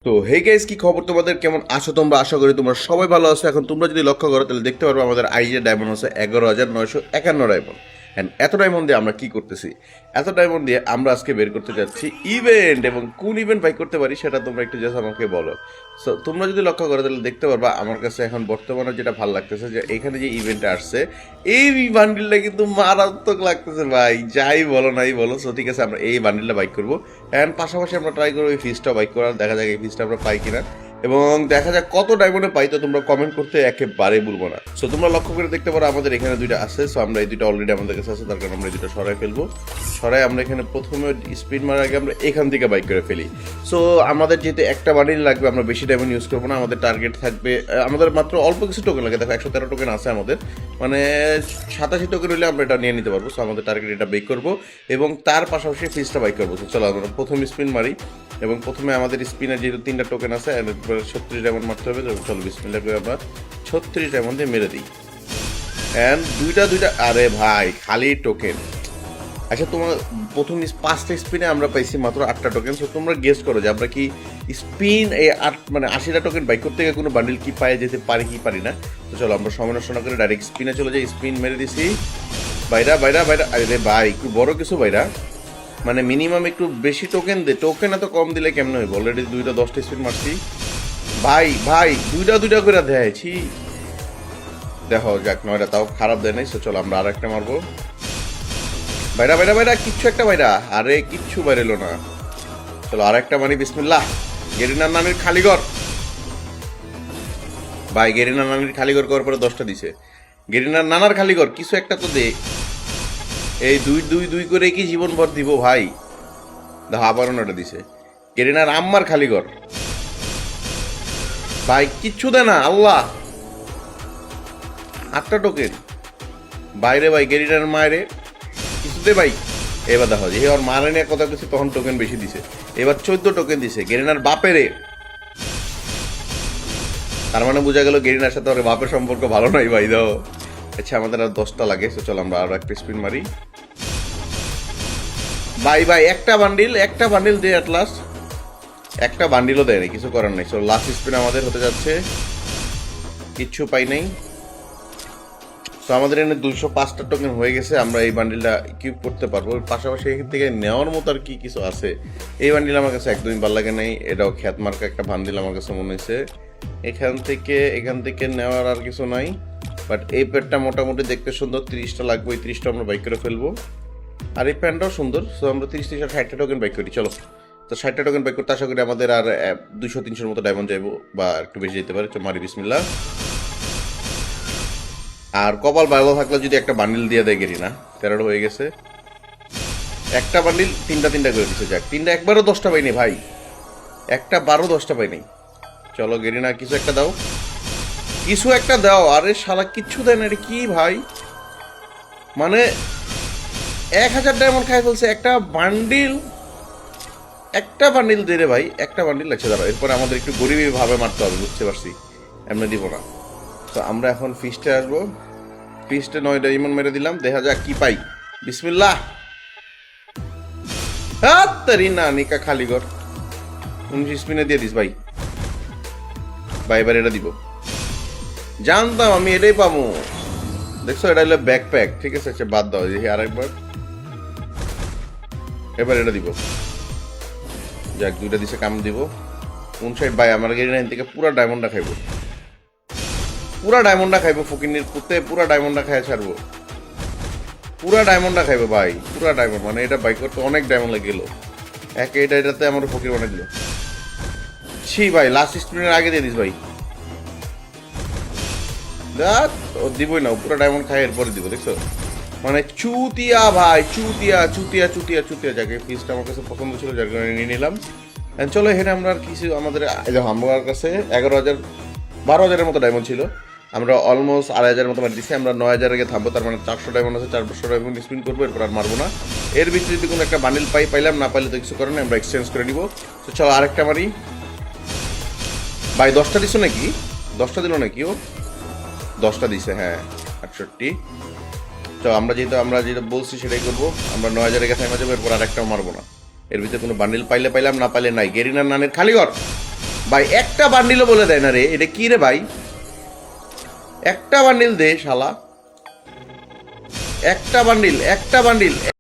তো hey guys, কি খবর তোমাদের? কেমন আছো তোমরা? আশা করি তোমরা সবাই ভালো আছো। এখন তোমরা যদি লক্ষ্য করো তাহলে দেখতে পারবো আমাদের আইজে ডায়মন্ড আছে 11,951 ডায়মন্ড। অ্যান্ড এত ডায়মন্ড দিয়ে আমরা কি করতেছি? এত ডায়মন্ড দিয়ে আমরা আজকে বের করতে যাচ্ছি ইভেন্ট। এবং কোন ইভেন্ট বাই করতে পারি সেটা তোমরা একটু জাস্ট আমাকে বলো। সো তোমরা যদি লক্ষ্য করো তাহলে দেখতে পারবা আমার কাছে এখন বর্তমানে যেটা ভালো লাগতেছে, যে এখানে যে ইভেন্টটা আসছে এই বান্ডিলটা কিন্তু মারাত্মক লাগতেছে ভাই, যাই বলো নাই বলো। সো ঠিক আছে, আমরা এই বান্ডিলটা বাইক করবো। অ্যান্ড পাশাপাশি আমরা ট্রাই করবো এই ফিসটা বাইক করার, দেখা যাক এই ফিসটা আমরা পাই কিনা এবং দেখা যাক কত ডায়মন্ডে পাই। তো তোমরা কমেন্ট করতে একেবারে ভুলবো না। সো তোমরা লক্ষ্য করে দেখতে পারো আমাদের এখানে দুইটা আছে। সো আমরা এই দুইটা অলরেডি আমাদের কাছে আছে, তার কারণে আমরা এই দুটো সরাই ফেলবো। সরাই আমরা এখানে প্রথমে স্পিড মারার আগে আমরা এখান থেকে বাইক করে ফেলি। সো আমাদের যেহেতু একটা বান্ডিল লাগবে, আমরা বেশি ডায়মন্ড ইউজ করবো না। আমাদের টার্গেট থাকবে, আমাদের মাত্র অল্প কিছু টোকেন লাগে। দেখো 113 টোকেন আছে আমাদের, মানে 87 টোকেন হলে আমরা এটা নিয়ে নিতে পারবো। সো আমাদের টার্গেট এটা বেক করবো এবং তার পাশাপাশি ফিসটা বাইক করবো। তো চলো আমরা প্রথম স্পিন মারি এবং প্রথমে আমাদের স্পিনের যেহেতু 3টা টোকেন আছে, 36 ডায়মন্ড মারতে হবে। চলো বিসমিল্লাহ করে আমরা 36 ডায়মন্ড দিয়ে মেরে দিই। অ্যান্ড দুইটা আরে ভাই খালি টোকেন। আচ্ছা, তোমার প্রথম 5টা স্পিনে আমরা পাইছি মাত্র 8টা টোকেন। সো তোমরা গেস করো যে আমরা কি স্পিন এই 8 মানে 80টা টোকেন বাইক করতে গিয়ে কোনো বান্ডিল কি পায়ে যেতে পারি কি পারি না। তো চলো আমরা সমালোচনা করে ডাইরেক্ট স্পিনে চলে যাই। স্পিন মেরে দিছি, বাইরা বাইরা বাইরা। আরে ভাই একটু বড় কিছু বাইরা, মানে মিনিমাম একটু বেশি টোকেন দে। টোকেন এত কম দিলে কেমন হইব? অলরেডি 10টা স্পিন মারছি ভাই ভাই, দুইটা করে দেয়ছি। দেখো যাক 9টা, তাও খারাপ দেয় নাই। সো চলো আমরা আর একটা মারবো। বাইরা বাইরা বাইরা, কিচ্ছু একটা বাইরা। আরে কিচ্ছু বাইরেলো না। চলো আর একটা মারি, বিসমিল্লাহ। গেরিনার নানির খালিঘর ভাই, গেরিনার নানির খালিঘর করার পরে 10টা দিছে। গেরিনার নানার খালিঘর কিছু একটা তো দে। এই দুই করে কি জীবন ভর দিব ভাই? দেখো আবারও 9টা দিছে। গেরিনার আম্মার খালিঘর ভাই, কিচ্ছু দেয় না। আল্লাহ, 8টা টোকেন বাইরে ভাই। গেরিনার মায়েরে কিছু দে ভাই। এবার দেখো যে ওর মারে নিয়ে কথা কিছু, তখন টোকেন বেশি দিছে। এবার 14 টোকেন দিছে গেরিনার বাপেরে। তার মানে বোঝা গেল গেরিনার সাথে ওর বাপের সম্পর্ক ভালো নয় ভাই। দাও আচ্ছা, আমাদের আর 10টা লাগে। তো চলো আমরা আরো একটা স্পিন মারি। ভাই ভাই একটা বান্ডিল দে অ্যাট লাস্ট। একটা বান্ডিলও দেয় না, কিছু করার নাই। চলো লাস্ট স্পিন আমাদের হতে যাচ্ছে। কিচ্ছু পাই নাই। তো আমাদের এখানে 205টা টোকেন হয়ে গেছে। আমরা এই বান্ডিলটা কিউব করতে পারবো। পাশাপাশি এখান থেকে নেওয়ার মতো আর কি কিছু আছে। এই বান্ডিল আমার কাছে একদমই ভালো লাগে নাই। এটাও খ্যাত মার্কা একটা বান্ডিল আমার কাছে মনে হয়েছে। এখান থেকে নেওয়ার আর কিছু নাই। বাট এই প্যাডটা মোটামুটি দেখতে সুন্দর। 30টা লাগবে, এই 30টা আমরা বাইক করে ফেলবো। আর এই প্যান্টটাও সুন্দর। সো আমরা 30-60টা টোকেন বাইক করি। চলো, তো 60টা টোকেন বাইক করতে আশা করি আমাদের আর 200-300-র মতো ডায়মন্ড যাইবো, বা একটু বেশি যেতে পারে। মারি বিসমিল্লাহ। আর কপাল ভালো থাকলে যদি একটা বান্ডিল দিয়ে দেয় গেরি না। 13 হয়ে গেছে। একটা বান্ডিল তিনটা করে দিচ্ছে। যাক, 3টা একবারও 10টা পাইনি ভাই। একটা 10টা পাইনি। চলো গেরি না, কিছু একটা দাও, কিছু একটা দাও। আরে শালা কিচ্ছু দেয় না। এটা কি ভাই? মানে 1000 ডায়মন্ড খাই ফেলছে একটা বান্ডিল দে রে ভাই। একটা বান্ডিল লাগছে। দাঁড়াও, এরপরে আমাদের একটু গরিবী ভাবে মারতে হবে, বুঝতে পারছি। এমনি দিব না। তো আমরা এখন ফিস্টে আসবো। ফিস্টে 9 ডায়মন্ড মেরে দিলাম। দেখা যাক কি পাই। বিসমিল্লাহ। তারি না নিকা খালি ঘর 19 স্পিনে দিয়ে দিস ভাই। এবার এটা দিব। জানতাম আমি এটাই পাবো। দেখছো, এটা হলো ব্যাকপ্যাক। ঠিক আছে, আচ্ছা বাদ দাও। দেখি আরেকবার। এবার এটা দিব। যাক, 2টা দিছে, কাম দিব। 59 ভাই, আমার গেরি নাইন থেকে পুরা ডায়মন্ডটা খাইবো। ফকিনির পুতে পুরা ডায়মন্ডটা খাইয়া ছাড়বো। পুরা ডায়মন্ডটা খাইবো ভাই, পুরা ডায়মন্ড। মানে এটা বাইক করতে অনেক ডায়মন্ড লেগে গেল। এটাতে আমার ফকির বানাই দিল। ছি ভাই, লাস্ট স্পিনের আগে দিয়ে দিস ভাই। ও দিবই না, পুরো ডায়মন্ড খাই এরপরে দিব। দেখছো, মানে চুতিয়া ভাই, চুতিয়া। যাকে ফিসটা আমার কাছে পছন্দ ছিল, যার কারণে নিয়ে নিলাম। চলো এখানে আমরা আর কিছু আমাদের আমার কাছে 12,000-এর মতো ডায়মন্ড ছিল। আমরা অলমোস্ট 2,500-এর মতো মারি দিচ্ছি। আমরা 9,000 আগে থামবো। তার মানে 400 ডায়মন্ড আছে। 400 ডায়মন্ড স্পিন করবো, এরপর আর মারবো না। এর ভিতরে যদি কোনো একটা বান্ডিল পাইলাম, না পাইলে তো কিছু করে না, আমরা এক্সচেঞ্জ করে নিবো। তো চলো আরেকটা মারি ভাই। 10টা দিছো নাকি? 10টা দিল নাকি? ও 10টা দিছে, হ্যাঁ 68। তো আমরা যেটা বলছি সেটাই করবো। আমরা 9,000 থাইমা যাবো, এরপর আর একটাও মারবো না। এর ভিতরে কোনো বান্ডিল পাইলাম, না পাইলে নাই। গেরিনার নানের খালি ঘর ভাই একটা বান্ডিলও বলে দেয় না রে, এটা কি রে ভাই? একটা বান্ডিল দে শালা, একটা বান্ডিল।